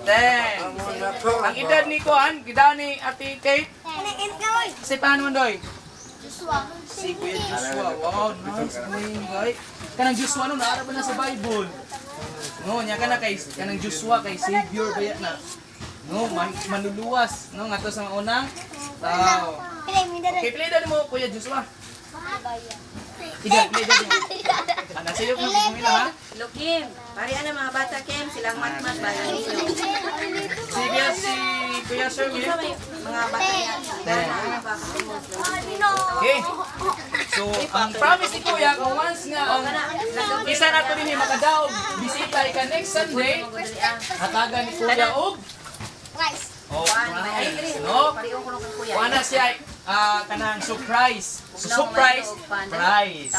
10. Ang edad ni Kuan, gida ni Ate Kate. Si paano man doy? Si Kuya Joshua. Wow, nice name, guys. Kanang Joshua no naara ba na sa Bible? No, nya kana kay kanang Joshua kay Savior baya na. No, manluluwas no ngadto sa unang tao. Okay, play mo Kuya Joshua. Sige, play din. Ana sayo mo kumila ha. Kim, pari ana mga bata Kim, silang matmat ba ninyo? Sige si Kuya Sir. Mga bata yan. Okay. So, ang promise ni Kuya, kung once nga ang isa na ito rin makadaog, bisita ka next Sunday, hatagan ni Kuya og oh, prize. No? Wala siya kanang surprise. So, surprise prize.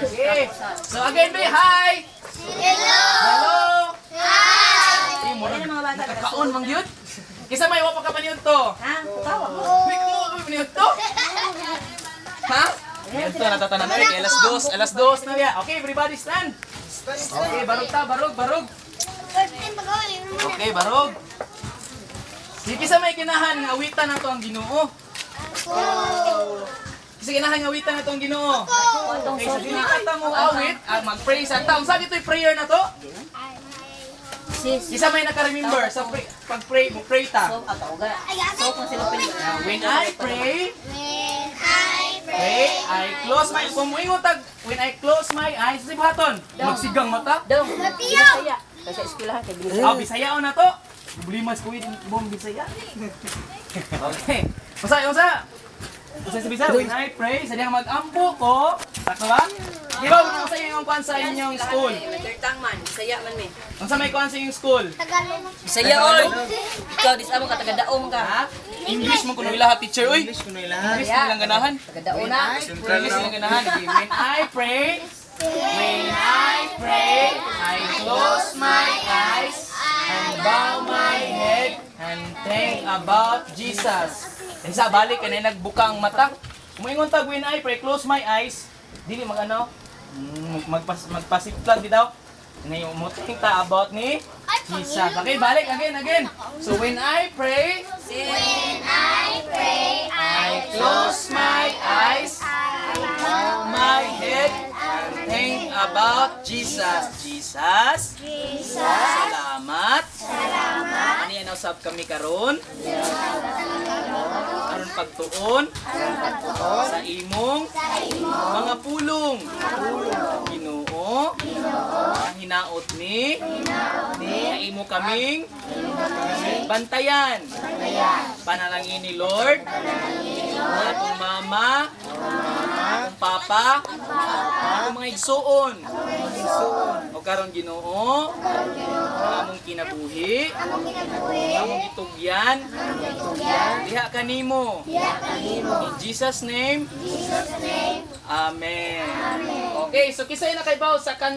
Okay. So, again, be, hi! Hello! Hi! Nakakaon, mang yun? Kisa may wapa ka pa niyo to? Ha? Tawa. Wait mo, pa niyo to? Ha? Yan to, natatanan na rin. Alas dos na rin. Okay, everybody stand. Okay, barog ta, barog. Okay, barog. Sige sa may kinahan, nga awitan na to ang Ginoo. Kasi kinahan nga awitan na to ang Ginoo. Okay, so dili kata mo awit, mag-pray sa taong. Sabi ito'y prayer na to? Isa may naka-remember sa pag-pray mo, pray ta. When I pray, I close my eyes. When I close my eyes, si Baton, magsigang mata. Bisaya. Sa eskwelahan kay Bisaya. Bisaya na to. Bulimas ko yung bom Bisaya. Okay. Usa si Bisaya, when I pray, sa diyang mag-ampo ko. Sakto ba? Di ba, kung sa yung kuhan sa inyong school? Matertang man, Bisaya man mi. Kung sa may kuhan sa inyong school? Bisaya oy. Ikaw disamo ka taga-daom ka. Ha? English mo kuno ilaha teacher, oy. English nilang ganahan. Taga-daom na. English nilang ganahan. Okay, when I pray, I close my eyes and bow my head and think about Jesus. Isa balik kanay nagbuka ang mata. Kumingon tag when I pray, close my eyes. Dili magano? Magpasiplag bitaw. Ngayon mo think ta about ni Jesus. Okay, balik again. So when I pray, I close my eyes, bow my head, and think about Jesus. Jesus. Salamat. Ano yan usab kami karon? Aron pagtuon sa imong mga pulong. Ginoo, ang hinaot ni imo kaming bantayan. Panalangin ni Lord, atong mama, atong papa, atong mga igsuon. O karon Ginoo, among kinabuhi, among gitugyan, diha kanimo. In Jesus' name, Amen. Okay, so kisay na kay Bao sa